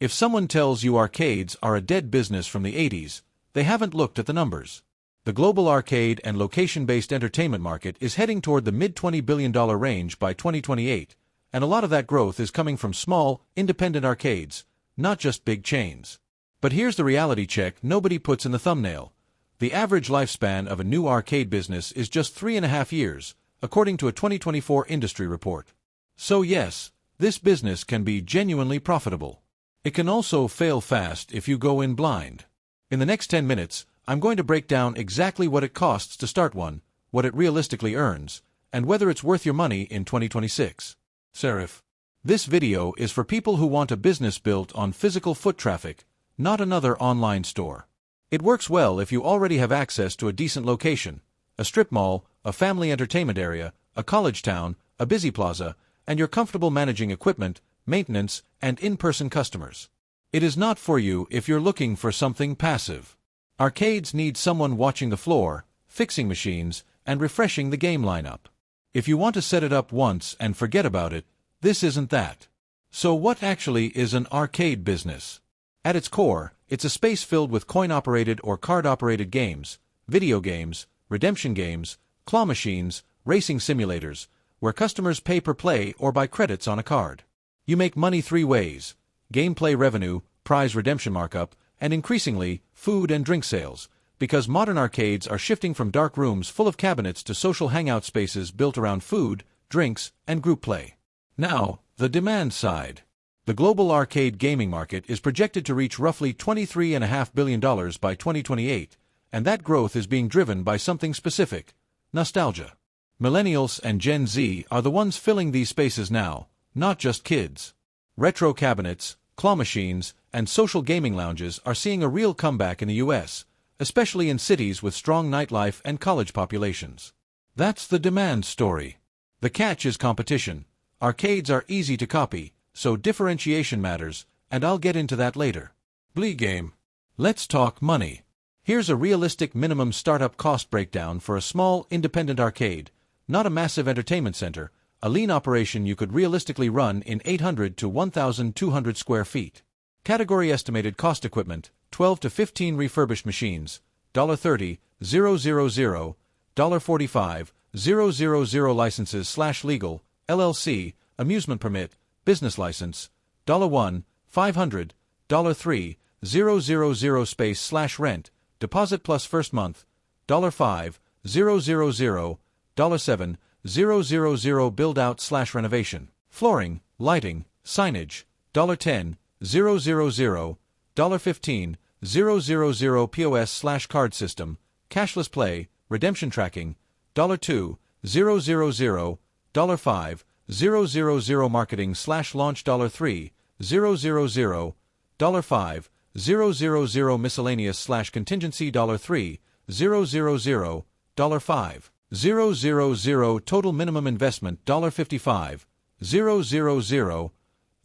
If someone tells you arcades are a dead business from the 80s, they haven't looked at the numbers. The global arcade and location-based entertainment market is heading toward the mid-$20 billion range by 2028, and a lot of that growth is coming from small, independent arcades, not just big chains. But here's the reality check nobody puts in the thumbnail. The average lifespan of a new arcade business is just 3.5 years, according to a 2024 industry report. So yes, this business can be genuinely profitable. It can also fail fast if you go in blind. In the next 10 minutes, I'm going to break down exactly what it costs to start one, what it realistically earns, and whether it's worth your money in 2026. Serif. This video is for people who want a business built on physical foot traffic, not another online store. It works well if you already have access to a decent location, a strip mall, a family entertainment area, a college town, a busy plaza, and you're comfortable managing equipment, maintenance, and in-person customers. It is not for you if you're looking for something passive. Arcades need someone watching the floor, fixing machines, and refreshing the game lineup. If you want to set it up once and forget about it, this isn't that. So what actually is an arcade business? At its core, it's a space filled with coin-operated or card-operated games, video games, redemption games, claw machines, racing simulators, where customers pay per play or buy credits on a card. You make money three ways: gameplay revenue, prize redemption markup, and increasingly, food and drink sales, because modern arcades are shifting from dark rooms full of cabinets to social hangout spaces built around food, drinks, and group play. Now, the demand side. The global arcade gaming market is projected to reach roughly $23.5 billion by 2028, and that growth is being driven by something specific: nostalgia. Millennials and Gen Z are the ones filling these spaces now, not just kids. Retro cabinets, claw machines, and social gaming lounges are seeing a real comeback in the US, especially in cities with strong nightlife and college populations. That's the demand story. The catch is competition. Arcades are easy to copy, so differentiation matters, and I'll get into that later. Blee game. Let's talk money. Here's a realistic minimum startup cost breakdown for a small, independent arcade, not a massive entertainment center, a lean operation you could realistically run in 800 to 1,200 square feet. Category estimated cost: equipment, 12 to 15 refurbished machines, $30,000, $45,000 licenses/legal, LLC, amusement permit, business license, $1, $500, $3,000 space/rent, deposit plus first month, $5,000, $7,000 build-out/renovation, flooring, lighting, signage, $10,000, $15,000 POS/card system, cashless play, redemption tracking, $2,000, $5,000 marketing/launch, $3,000, $5,000 miscellaneous/contingency, $3,000, $5,000 total minimum investment, $55,000,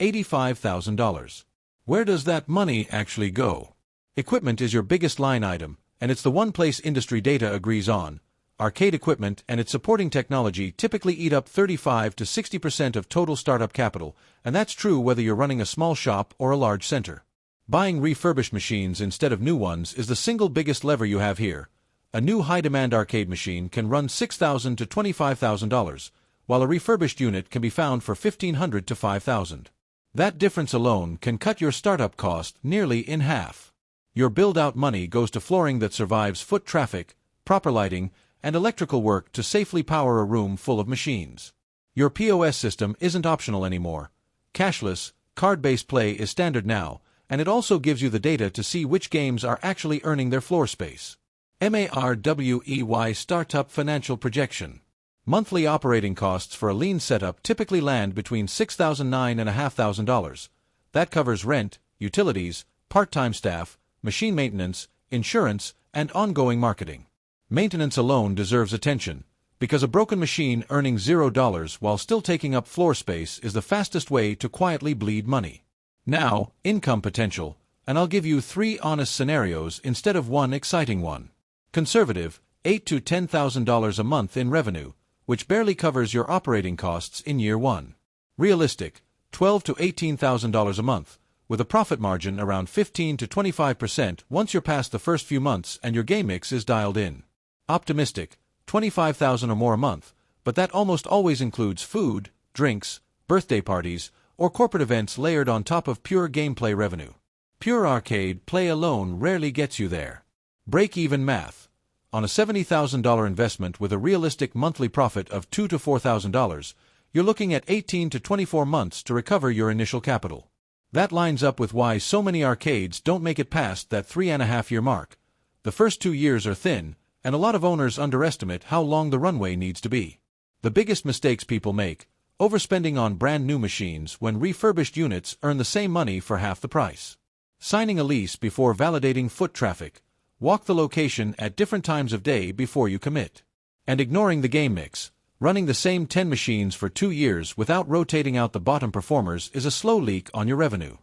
$85,000. Where does that money actually go? Equipment is your biggest line item, and it's the one place industry data agrees on. Arcade equipment and its supporting technology typically eat up 35 to 60% of total startup capital, and that's true whether you're running a small shop or a large center. Buying refurbished machines instead of new ones is the single biggest lever you have here. A new high-demand arcade machine can run $6,000 to $25,000, while a refurbished unit can be found for $1,500 to $5,000. That difference alone can cut your startup cost nearly in half. Your build-out money goes to flooring that survives foot traffic, proper lighting, and electrical work to safely power a room full of machines. Your POS system isn't optional anymore. Cashless, card-based play is standard now, and it also gives you the data to see which games are actually earning their floor space. MARWEY Startup Financial Projection. Monthly operating costs for a lean setup typically land between $6,000 and $9,500. That covers rent, utilities, part-time staff, machine maintenance, insurance, and ongoing marketing. Maintenance alone deserves attention, because a broken machine earning $0 while still taking up floor space is the fastest way to quietly bleed money. Now, income potential, and I'll give you 3 honest scenarios instead of one exciting one. Conservative, $8,000 to $10,000 a month in revenue, which barely covers your operating costs in year 1. Realistic, $12,000 to $18,000 a month, with a profit margin around 15 to 25% once you're past the first few months and your game mix is dialed in. Optimistic, 25,000 or more a month, but that almost always includes food, drinks, birthday parties, or corporate events layered on top of pure gameplay revenue. Pure arcade play alone rarely gets you there. Break-even math. On a $70,000 investment with a realistic monthly profit of $2,000 to $4,000, you're looking at 18 to 24 months to recover your initial capital. That lines up with why so many arcades don't make it past that 3.5-year mark. The first 2 years are thin, and a lot of owners underestimate how long the runway needs to be. The biggest mistakes people make: overspending on brand new machines when refurbished units earn the same money for half the price. Signing a lease before validating foot traffic. Walk the location at different times of day before you commit. And ignoring the game mix. Running the same 10 machines for 2 years without rotating out the bottom performers is a slow leak on your revenue.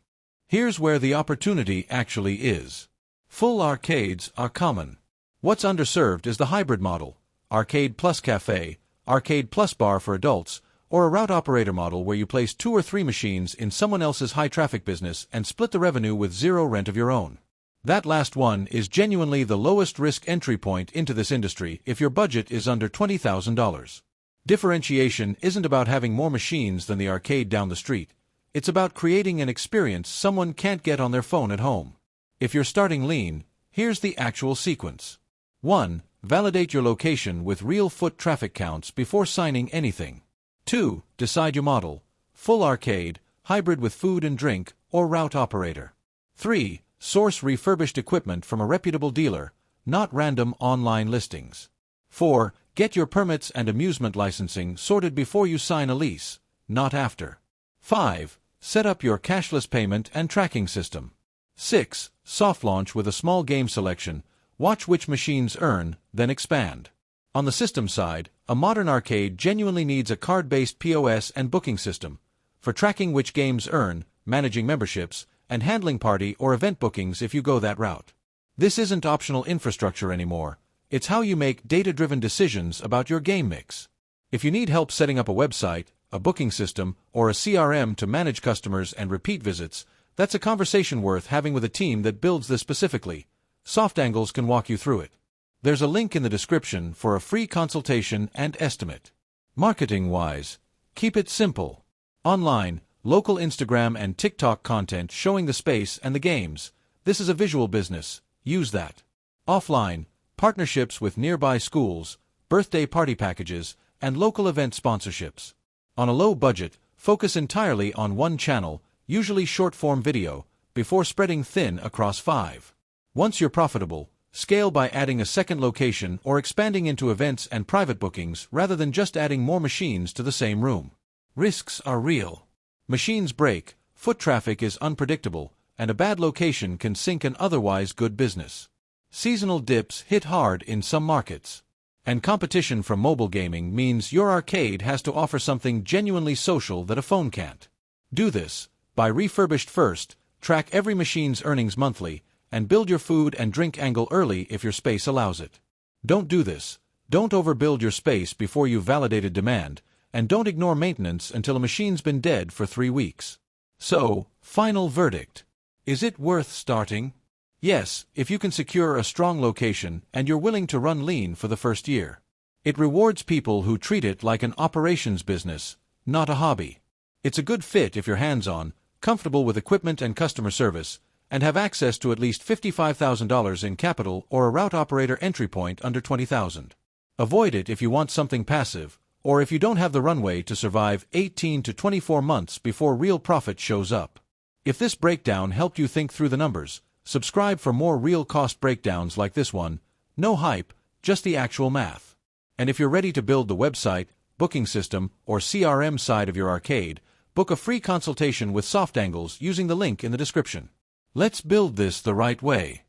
Here's where the opportunity actually is. Full arcades are common. What's underserved is the hybrid model: arcade plus cafe, arcade plus bar for adults, or a route operator model where you place 2 or 3 machines in someone else's high-traffic business and split the revenue with zero rent of your own. That last one is genuinely the lowest risk entry point into this industry if your budget is under $20,000. Differentiation isn't about having more machines than the arcade down the street. It's about creating an experience someone can't get on their phone at home. If you're starting lean, here's the actual sequence. 1. Validate your location with real foot traffic counts before signing anything. 2. Decide your model: full arcade, hybrid with food and drink, or route operator. 3. Source refurbished equipment from a reputable dealer, not random online listings. 4. Get your permits and amusement licensing sorted before you sign a lease, not after. 5. Set up your cashless payment and tracking system. 6. Soft launch with a small game selection. Watch which machines earn, then expand. On the system side, a modern arcade genuinely needs a card-based POS and booking system for tracking which games earn, managing memberships, and handling party or event bookings if you go that route. This isn't optional infrastructure anymore. It's how you make data-driven decisions about your game mix. If you need help setting up a website, a booking system, or a CRM to manage customers and repeat visits, that's a conversation worth having with a team that builds this specifically. SoftAngles can walk you through it. There's a link in the description for a free consultation and estimate. Marketing-wise, keep it simple. Online, local Instagram and TikTok content showing the space and the games. This is a visual business. Use that. Offline, partnerships with nearby schools, birthday party packages, and local event sponsorships. On a low budget, focus entirely on one channel, usually short-form video, before spreading thin across 5. Once you're profitable, scale by adding a second location or expanding into events and private bookings rather than just adding more machines to the same room. Risks are real. Machines break, foot traffic is unpredictable, and a bad location can sink an otherwise good business. Seasonal dips hit hard in some markets. And competition from mobile gaming means your arcade has to offer something genuinely social that a phone can't. Do this. Buy refurbished first, track every machine's earnings monthly, and build your food and drink angle early if your space allows it. Don't do this. Don't overbuild your space before you've validated demand, and don't ignore maintenance until a machine's been dead for 3 weeks. So, final verdict. Is it worth starting? Yes, if you can secure a strong location and you're willing to run lean for the first year. It rewards people who treat it like an operations business, not a hobby. It's a good fit if you're hands-on, comfortable with equipment and customer service, and have access to at least $55,000 in capital or a route operator entry point under $20,000. Avoid it if you want something passive, or if you don't have the runway to survive 18 to 24 months before real profit shows up. If this breakdown helped you think through the numbers, subscribe for more real cost breakdowns like this one. No hype, just the actual math. And if you're ready to build the website, booking system, or CRM side of your arcade, book a free consultation with SoftAngles using the link in the description. Let's build this the right way.